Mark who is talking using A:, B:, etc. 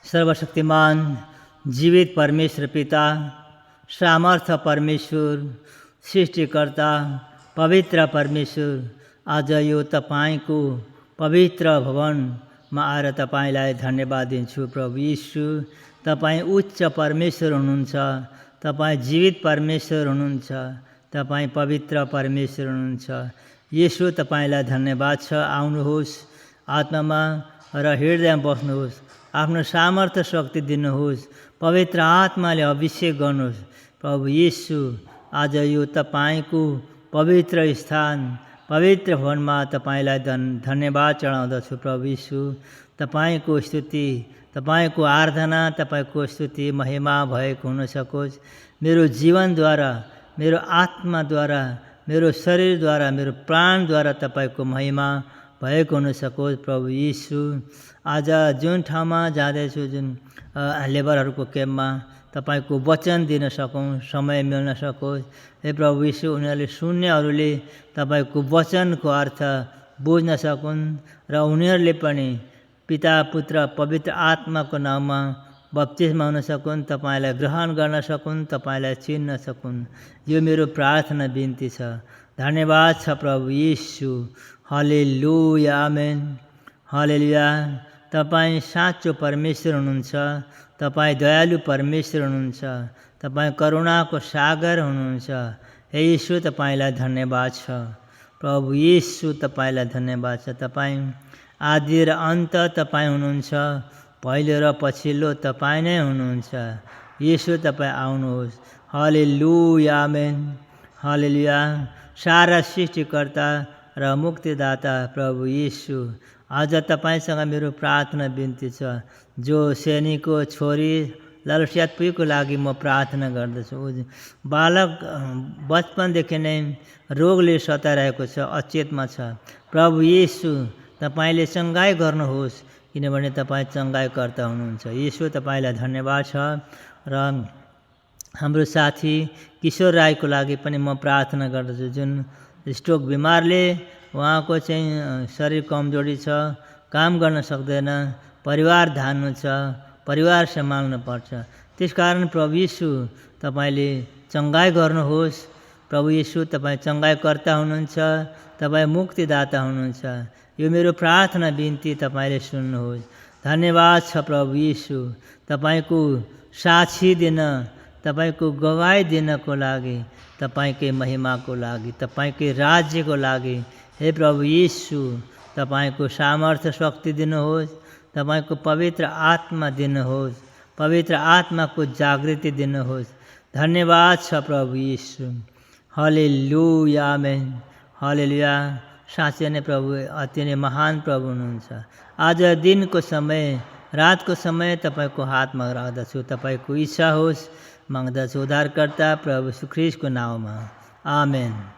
A: सर्वशक्तिमान जीवित परमेश्वर पिता, सामर्थ्य परमेश्वर, सृष्टिकर्ता, पवित्र परमेश्वर, आज यो तपाईंको पवित्र भवनमा आएर तपाईंलाई धन्यवाद दिन्छु। प्रभु यीशु, तपाईं उच्च परमेश्वर हुनुहुन्छ, तपाईं जीवित परमेश्वर हुनुहुन्छ, तपाईं पवित्र परमेश्वर हुनुहुन्छ। यीशु, तपाईंलाई धन्यवाद छ। आउनुहोस्, आत्मामा र हृदयमा बस्नुहोस्, आफ्नो सामर्थ्य शक्ति दिनुहोस्, पवित्र आत्माले अभिषेक गर्नुहोस्। प्रभु यीशु, आज यो तपाईंको पवित्र स्थान, पवित्र भवनमा तपाईंलाई धन्यवाद चढाउँदछु। प्रभु यीशु, तपाईंको स्तुति, तपाईंको आराधना, तपाईंको स्तुति महिमा भएको हुन सकोस्। मेरो जीवनद्वारा, मेरो आत्माद्वारा, मेरो शरीरद्वारा, मेरो प्राणद्वारा तपाईंको महिमा भएको हुन सकोस्। प्रभु यीशु, आज जुन ठाउँमा जाँदैछु, जुन लेबरहरूको क्याम्पमा तपाईंको वचन दिन सकौँ, समय मिल्न सकोस्। हे प्रभु यीशु, उनीहरूले सुन्नेहरूले तपाईंको वचनको अर्थ बुझ्न सकुन् र उनीहरूले पनि पिता, पुत्र, पवित्र आत्माको नाममा बप्तिस्मा हुन सकुन्, तपाईंलाई ग्रहण गर्न सकुन्, तपाईंलाई चिन्न सकुन्। यो मेरो प्रार्थना बिन्ती छ। धन्यवाद छ प्रभु यीशु। हालेलुया, आमेन। हालेलुया। तपाईं साँचो परमेश्वर हुनुहुन्छ, तपाईं दयालु परमेश्वर हुनुहुन्छ, तपाईं करुणाको सागर हुनुहुन्छ। हे यीशु, तपाईंलाई धन्यवाद छ। प्रभु यीशु, तपाईंलाई धन्यवाद छ। तपाईं आदि र अन्त तपाईं हुनुहुन्छ, पहिलो र पछिल्लो तपाईं नै हुनुहुन्छ। यीशु, तपाईं आउनुहोस्। हालेलुया, आमेन। हालेलुया। सारा सृष्टिकर्ता र मुक्तिदाता प्रभु यीशु, आज तपाईंसँग मेरो प्रार्थना बिन्ती छ। जो सेनीको छोरी ललस्यातपुईको लागि म प्रार्थना गर्दछु। बालक बचपनदेखि नै रोगले सताइरहेको छ, अचेतमा छ। प्रभु यीशु, तपाईंले चङ्गाई गर्नुहोस्, किनभने तपाईं चङ्गाईकर्ता हुनुहुन्छ। यीशु, तपाईंलाई धन्यवाद छ। र हाम्रो साथी किशोर राईको लागि पनि म प्रार्थना गर्दछु, जुन स्ट्रोक बिमारले उहाँको चाहिँ शरीर कमजोरी छ, काम गर्न सक्दैन, परिवार धान्नु छ, परिवार सम्हाल्नु पर्छ। त्यसकारण प्रभु यीशु, तपाईंले चङ्गाई गर्नुहोस्। प्रभु यीशु, तपाईं चङ्गाईकर्ता हुनुहुन्छ, तपाईं मुक्तिदाता हुनुहुन्छ। यो मेरो प्रार्थना बिन्ती तपाईंले सुन्नुहोस्। धन्यवाद छ प्रभु यीशु, तपाईंको साक्षी दिन, तपाईंको गवाई दिनको लागि, तपाईंकै महिमाको लागि, तपाईंकै राज्यको लागि। हे प्रभु यीशु, तपाईंको सामर्थ्य शक्ति दिनुहोस्, तपाईंको पवित्र आत्मा दिनुहोस्, पवित्र आत्माको जागृति दिनुहोस्। धन्यवाद छ प्रभु यीशु। हालेलुया, आमेन। हालेलुया। साँच्चै नै प्रभु अति नै महान प्रभु हुनुहुन्छ। आज दिनको समय, रातको समय तपाईंको हातमा राख्दछु। तपाईंको इच्छा होस् माग्दछु उद्धारकर्ता प्रभु यीशु ख्रीष्टको नाममा, आमेन।